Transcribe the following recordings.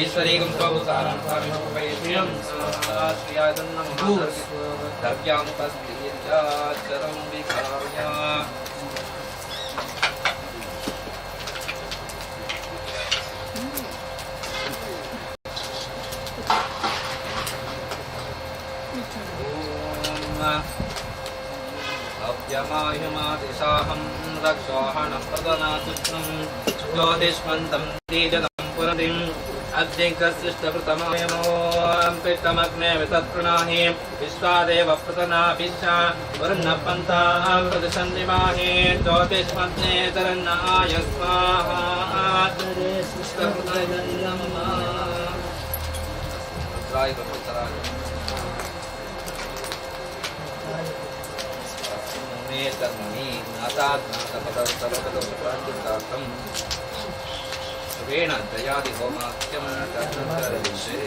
ईश्वरीकं स्वभूतारं द्रव्यामुपस्थिर्याचरं विकार्य अव्यमायुमादिशाहं रक्षोहणं प्रदनातुष्णं ज्योतिष्मन्तं दीजनं पुरतिम् अद्यङ्कशिष्टप्रतमोऽं पिष्टमग्ने वितत्प्रणाहि विश्वादेव प्रतनाभिषा वरुणपन्थां प्रदिशन्ति माहि ज्योतिष्मन्ते तरन्नाय स्वाहा कर्मणि नातात्मकपदस्तलोकदोषप्राचितार्थं सुवेण दयादि होमाख्यं कर्मकरिष्ये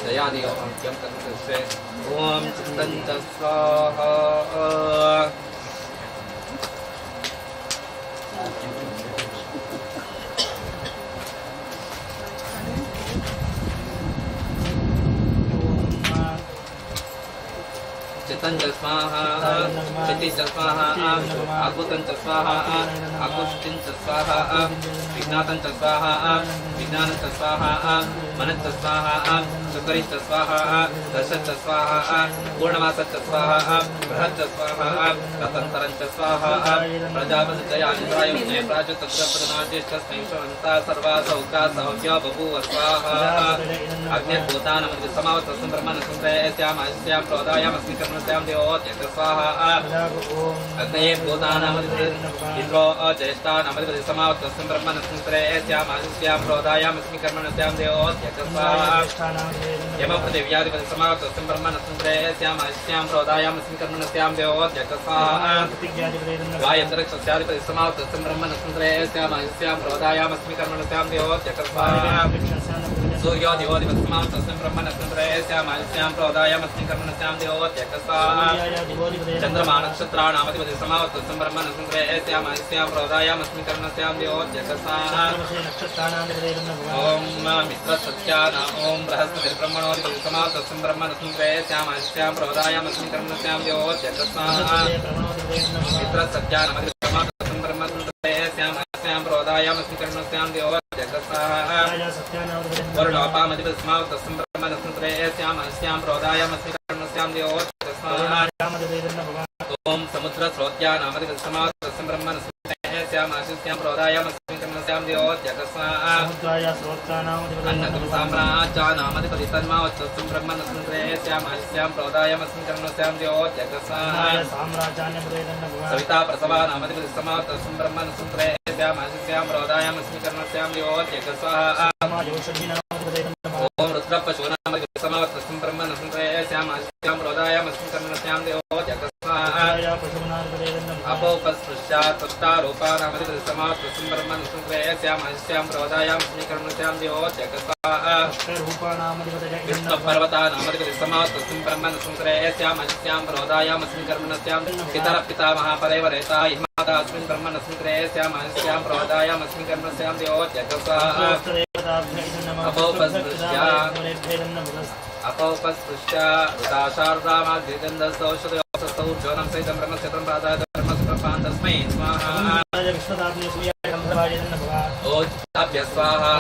दयादि होमाख्यं कर्मकरिष्ये ॐ चित्तं च स्वाहा चित्तं च स्वाहा चित्ति च स्वाहा आकुतं च स्वाहा आकुष्टिं च स्वाहा विज्ञातं च स्वाहा विज्ञानं च स्वाहा मनः च स्वाहा सुकरि च स्वाहा दश च स्वाहा पूर्णमास च स्वाहा बृहत् च स्वाहा रतन्तरं च स्वाहा प्रजापतिजयानिन्द्रायुज्ञे प्राचतत्रप्रदनाज्येष्ठस्मै स्वन्ता सर्वा सौका सौख्या बभूव स्वाहा अग्निर्भूतानामति समावत्तस्तं ब्रह्मणस्मृतयस्यां प्रोदायामस्मि कर्मस्यां देवोऽत्यक्ष स्वाहा अग्नये भूतानामति इन्द्रो ज्येष्ठानामति समावत्तस्तं ब्रह्मणस्मृतयस्यां प्रोदायामस्मि कर्मस्यां देवोऽत्यक्ष स्वाहा यमपृथिव्याधिपति समावत्तस्तं ब्रह्मणस्मृतयस्यां प्रोदायामस्मि कर्मस्यां देवोऽत्यक्ष स्वाहा वायन्तरिक्षस्याधिपति समावत्तस्तं ब्रह्मणस्मृतयस्यां प्रोदायामस्मि कर्मस्यां देवोऽत्यक्ष स्वाहा सूर्यो दिवोऽधिपति समावत्तस्तं ब्रह्मणस्मृतयस्यां प्रोदायामस्मि कर्मस्यां देवोऽत्यक्ष स्वाहा चन्द्रमा नक्षत्राणामधिपति समावत्तस्तं ब्रह्मणस्मृतयस्यां प्रोदायामस्मि कर्मस्यां देवोऽत्यक्ष स्वाहा ओम मित्रसत्यान ओम बृहस्पतिर्ब्रह्मणोऽधिपति समावत्तस्तं ब्रह्मणस्मृतयस्यां प्रोदायामस्मि कर्मस्यां देवोऽत्यक्ष स्वाहा मित्रसत्यानमधिपति समावत्तस्तं ब्रह्मणस्मृतयस्यां प्रोदायामस्मि कर्मस्यां देवोऽत्यक्ष स्वाहा वरुणोपामधिपति समावत्तस्तं ब्रह्मणस्मृतयस्यां प्रोदायामस्मि कर्मस्यां देवोऽत्यक्ष स्वाहा ओम समुद्रस्रोत्यानामधिपति समावत्तस्तं ब्रह्मणस्मृतयस्यां प्रोदायामस्मि कर्मस्यां देवोऽत्यक्ष स्वाहा अन्नकं साम्राज्यानामधिपति तन्मावत्तस्तं ब्रह्मणस्मृतयस्यां प्रोदायामस्मि कर्मस्यां देवोऽत्यक्ष स्वाहा सविता प्रसवानामधिपति समावत्तस्तं ब्रह्मणस्मृतयस्यां प्रोदायामस्मि कर्मस्यां देवोऽत्यक्ष स्वाहा ओम रुद्रपशूनामधिपति समावत्तस्तं ब्रह्मणस्मृतयस्यां प्रोदायामस्मि कर्मस्यां देवोऽत्यक्ष स्वाहा अपोपस्पृश्यात् तष्टारूपानामधिपति समावत्तस्तं ब्रह्मणस्मृतयस्यां प्रोदायामस्मि कर्मस्यां देवोऽत्यक्ष स्वाहा विष्णुपर्वतानामधिपति समावत्तस्तं ब्रह्मणस्मृतयस्यां प्रोदायामस्मि कर्मस्यां पितरपितामहापरैवरेता हिमाता अस्मिन् ब्रह्मणस्मृतयस्यां प्रोदायामस्मि कर्मस्यां देवोऽत्यक्ष स्वाहा अपौपस्पृश्य ऋताशार्दामाद्यगन्धसौषधौषधौर्जोनं सहितं ब्रह्मक्षत्रं प्रादाय ब्रह्मक्षत्रं पान्तस्मै स्वाहा ओज्जाभ्य स्वाहा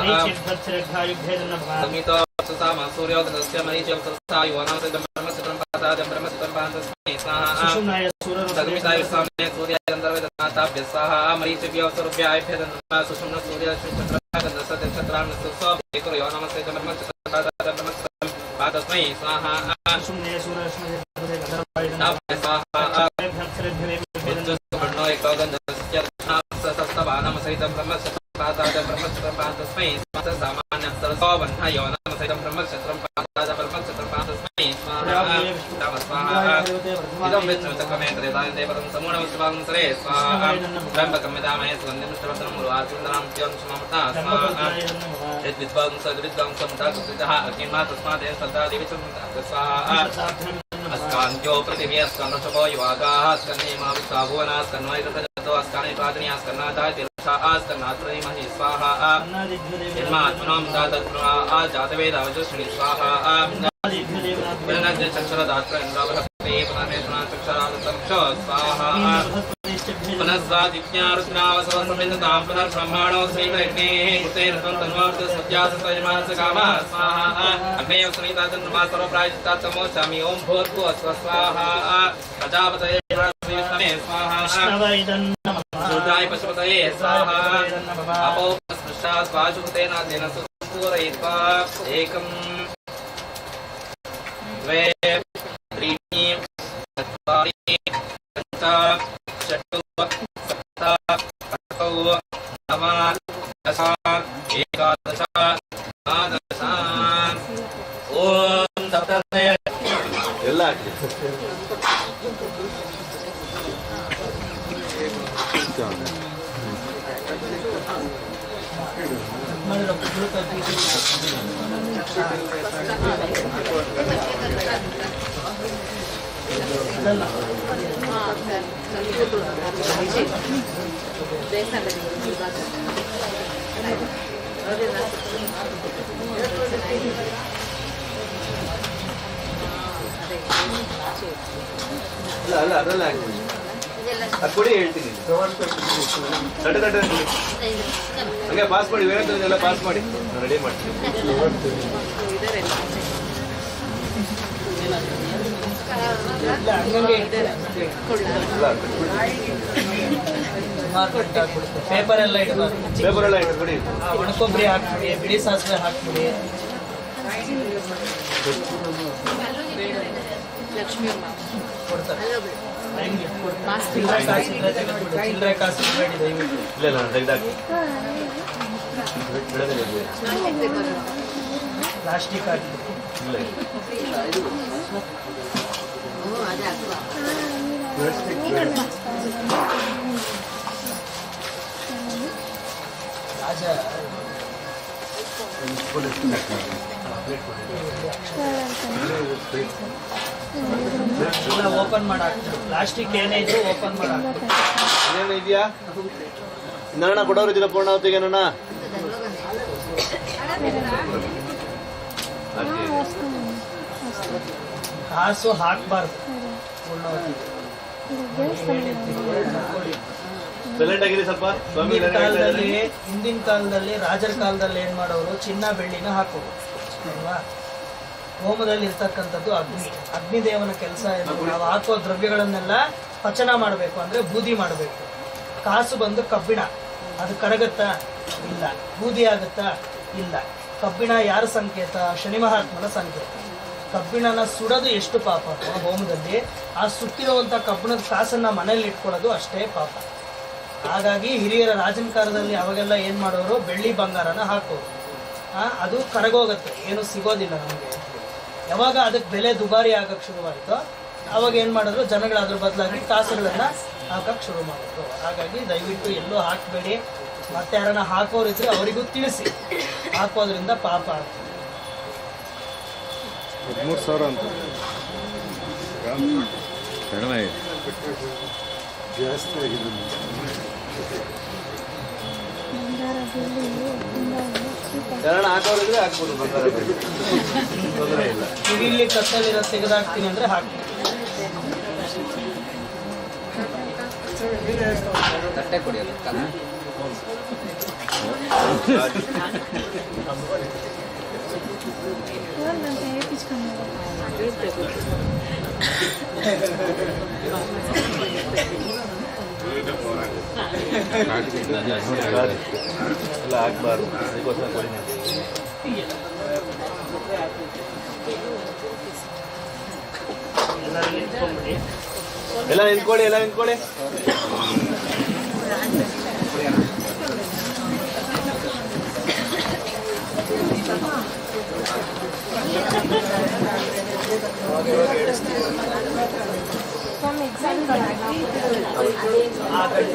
समितो सुसामा सूर्योदयस्य मरीचिवत्सायुवानां सहितं ब्रह्मक्षत्रं प्रादाय ब्रह्मक्षत्रं पान्तस्मै स्वाहा सगमिताय विश्वामने सूर्यागन्धर्वैतनाथाभ्य स्वाहा मरीचिभ्यो सर्वभ्याभ्यः सुषुम्न सूर्यश्रीचन्द्र तस्मै स्वाहा सहितं ब्रह्मक्षत्रं तस्मै सामान्य सरसोबन्धयो नाम सहितं ब्रह्मक्षत्रं ब्रह्मक्षत्रं तस्मै स्वाहा इदं विष्णुचक्रमेन्द्रयतायन्देवतं समूढमस्वां सरे स्वाहा ब्रह्मकम्यदामहे सुगन्धिमिष्टवर्धनं मुरुवाचुन्दरां त्यों समामता स्वाहा यद्विद्वांसमुदाकृतः अग्निमा तस्मात् श्रद्धादेवी स्वाहा अस्कान्त्यो पृथिवी अस्कन्नशपो युवागाः अस्कन्नेमा विश्वाभुवना अस्कन्वैततो अस्कानि प्रातिनि अस्कन्नादाय तिलशा अस्कन्नात्रयि महि स्वाहा यन्मात्मनां दातत्वा जातवेदावजुष्णि स्वाहा चक्षुरदात्र इन्द्रावहस्ते पुनर्नेत्रणा चक्षुरादत्तं स्वाहा पुनस्वादिज्ञारुद्रावसवसमिन्दतां पुनर्ब्रह्माणो श्रीकृष्णेः कृतेर्त्वं तन्वार्धसुज्यासतयमानसकामा स्वाहा अग्नेयं सुनीता तन्मा सर्वप्रायश्चित्तात्तमोचामि ॐ भूर्भुवः स्वाहा प्रजापतये श्रीविष्णवे स्वाहा रुद्राय पशुपतये स्वाहा अपौपस्पृशा स्वाशुकृतेनाद्येन सुपूरयित्वा एकं द्वे त्रीणि चत्वारि पञ्च षट् सप्त अष्टौ नव दश एकादश द्वादश ॐ सप्तदश ಎಲ್ಲ ಅಲ್ಲ ಅದಲ್ಲ ಅದು ಕೊಡಿ ಹೇಳ್ತೀನಿ ತಟ್ಟೆ ತಟ್ಟೆ ಹಂಗೆ ಪಾಸ್ ಮಾಡಿ ಬೇರೆ ಪಾಸ್ ಮಾಡಿ ರೆಡಿ ಮಾಡ್ತೀನಿ ಪೇಪರ್ ಎಲ್ಲ ಇಟ್ಕೊಂಡು ಪೇಪರ್ ಎಲ್ಲ ಇಟ್ಕೊಡಿ ಒಣಕೊಬ್ಬರಿ ಹಾಕ್ಬಿಡಿ ಬಿಡಿ ಸಾಸಿವೆ ಹಾಕ್ಬಿಡಿ ಲಕ್ಷ್ಮಿ ಅಮ್ಮ ಕೊಡ್ತಾರೆ ಹೆಂಗೆ ಮಾಸ್ತಿ ಚಿಲ್ಲರೆ ಕಾಸಿದ್ರೆ ತೆಗೆದ್ಬಿಡು, ಚಿಲ್ಲರೆ ಕಾಸು ಬೇಡಿ ದಯವಿಟ್ಟು. ಇಲ್ಲ ಇಲ್ಲ ತೆಗ್ದಾಕಿ ಬಿಡೋದಿಲ್ಲ ಪ್ಲಾಸ್ಟಿಕ್ ಹಾಕಿ ಇಲ್ಲ ಅದೇ ಅಲ್ವಾ ರಾಜ ಎಲ್ಲ ಓಪನ್ ಮಾಡಾಕ್ತಾರೆ. ಪ್ಲಾಸ್ಟಿಕ್ ಏನೇ ಇದ್ರು ಓಪನ್ ಮಾಡಾಕ್ತಾರೆ. ಇನ್ನೇನು ಇದೆಯಾ ಇನ್ನಣ್ಣ ಕೊಡೋರು ಇದ್ದೀರಾ ಪೂರ್ಣಾವತಿಗೆ ಅಣ್ಣ ಕಾಸು ಹಾಕ್ಬಾರ್ದು ಪೂರ್ಣವತಿ. ಸೈಲೆಂಟ್ ಆಗಿದೆ ಸ್ವಲ್ಪ ಸ್ವಾಮಿ ಹಿಂದಿನ ಕಾಲದಲ್ಲಿ ರಾಜರ ಕಾಲದಲ್ಲಿ ಏನ್ ಮಾಡೋರು, ಚಿನ್ನ ಬೆಳ್ಳಿನ ಹಾಕೋರು ಅಲ್ವಾ. ಹೋಮದಲ್ಲಿ ಇರ್ತಕ್ಕಂಥದ್ದು ಅಗ್ನಿದೇವನ ಕೆಲಸ ಏನು, ನಾವು ಹಾಕೋ ದ್ರವ್ಯಗಳನ್ನೆಲ್ಲ ಪಚನ ಮಾಡಬೇಕು, ಅಂದ್ರೆ ಬೂದಿ ಮಾಡಬೇಕು. ಕಾಸು ಬಂದು ಕಬ್ಬಿಣ, ಅದು ಕರಗತ್ತಾ ಇಲ್ಲ, ಬೂದಿ ಆಗುತ್ತಾ ಇಲ್ಲ. ಕಬ್ಬಿಣ ಯಾರ ಸಂಕೇತ? ಶನಿ ಮಹಾತ್ಮನ ಸಂಕೇತ. ಕಬ್ಬಿಣನ ಸುಡೋದು ಎಷ್ಟು ಪಾಪ ಹೋಮದಲ್ಲಿ, ಆ ಸುಟ್ಟಿರುವಂತ ಕಬ್ಬಿಣದ ಕಾಸನ್ನ ಮನೇಲಿ ಇಟ್ಕೊಳ್ಳೋದು ಅಷ್ಟೇ ಪಾಪ. ಹಾಗಾಗಿ ಹಿರಿಯರ ರಾಜನ ಕಾಲದಲ್ಲಿ ಅವಾಗೆಲ್ಲ ಏನ್ ಮಾಡೋರು, ಬೆಳ್ಳಿ ಬಂಗಾರನ ಹಾಕೋರು. ಅದು ಕರಗೋಗತ್ತೆ, ಏನು ಸಿಗೋದಿಲ್ಲ ನಮಗೆ. ಯಾವಾಗ ಅದಕ್ಕೆ ಬೆಲೆ ದುಬಾರಿ ಆಗಕ್ಕೆ ಶುರುವಾಯಿತು ಅವಾಗ ಏನ್ ಮಾಡಿದ್ರು, ಜನಗಳು ಅದ್ರ ಬದಲಾಗಿ ಕಾಸುಗಳನ್ನ ಹಾಕಕ್ ಶುರು ಮಾಡಿದ್ರು. ಹಾಗಾಗಿ ದಯವಿಟ್ಟು ಎಲ್ಲೂ ಹಾಕಬೇಡಿ. ಮತ್ತೆ ಯಾರನ್ನ ಹಾಕೋರಿದ್ರೆ ಅವರಿಗೂ ತಿಳಿಸಿ, ಹಾಕೋದ್ರಿಂದ ಪಾಪ ಆಗ್ತದೆ. 13,000 ಅಂತ ಕಡಿಮೆ ಜಾಸ್ತಿ ಆಗಿದೆ. ಯಾರಣ್ಣ ಹಾಕೋರಿದ್ರೆ ಹಾಕ್ಬೋದು ಬಂಗಾರ ತೊಂದರೆ ಇಲ್ಲ. ಇಲ್ಲಿ ಕತ್ತಲಿರೋ ತೆಗೆದಾಕ್ತೀನಿ ಅಂದ್ರೆ ಹಾಕ್ತೀನಿ. ತಟ್ಟೆ ಕುಡಿಯೋದು ಎಲ್ಲ ಹಾಕ್ಬಾರ್ದು, ಅದಕ್ಕೋಸ್ಕರ ಕೊಡಿ ಎಲ್ಲ ನಿಂತ್ಕೊಳ್ಳಿ, ಎಲ್ಲ ನಿಂತ್ಕೊಳ್ಳಿ.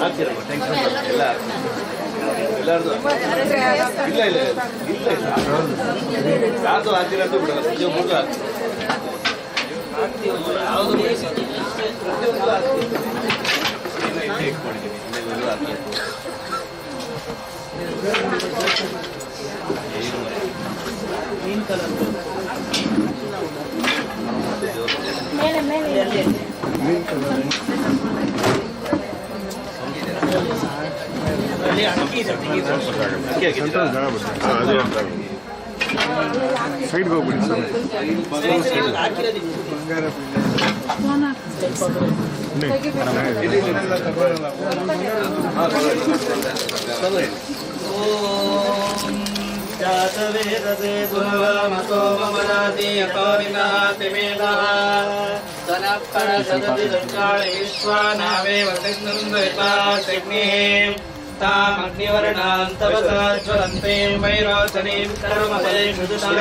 ಹಾಕ್ತಿರಮ್ಮ, ಟೆನ್ಷನ್ ಎಲ್ಲ ಎಲ್ಲಾರ್ದು ಇಲ್ಲ ಇಲ್ಲ ಇಲ್ಲ ಯಾರ್ದು ಹಾಕ್ತಿರ ಅಂತ ಬಿಡಲ್ಲ, ಪ್ರತಿಯೊಬ್ಬರದು ಹಾಕ್ತೀವಿ. ಯಾವುದು ಪ್ರತಿಯೊಬ್ಬರು ಹಾಕ್ತೀವಿ. ಇಲ್ಲೇ ಇಟ್ಕೊಂಡಿದ್ದೀನಿ, ಇನ್ನೆಲ್ಲರೂ ಹಾಕ್ಬೇಕು. ಗ್ರೀನ್ ಕಲರ್ ಅದರಲ್ಲಿ ಅಕ್ಕಿ ಇದೆ, ಸೈಡ್ಗೆ ಹೋಗ್ಬಿಡಿ ಸರ್. ಹಾಕಿರೋದಿತ್ತು. ಜಾತವೇದದೆ ಮತೋ ಮಮನಾತಿ ಯತೋ ವಿನಾತಿ ಮೇಧಃ ಧನಪ್ಪರ ಸದತಿ ದುರ್ಗಾಳ ವಿಶ್ವಾನಾವೇವ ಸಿಂಧುಂದರಿತಾ ಸಿಗ್ನಿಃ ತಾಮಗ್ನಿವರ್ಣಾಂತವತಾ ಜ್ವಲಂತೀಂ ವೈರೋಚನೀಂ ಕರ್ಮಫಲೇ ಮೃದುಷಾ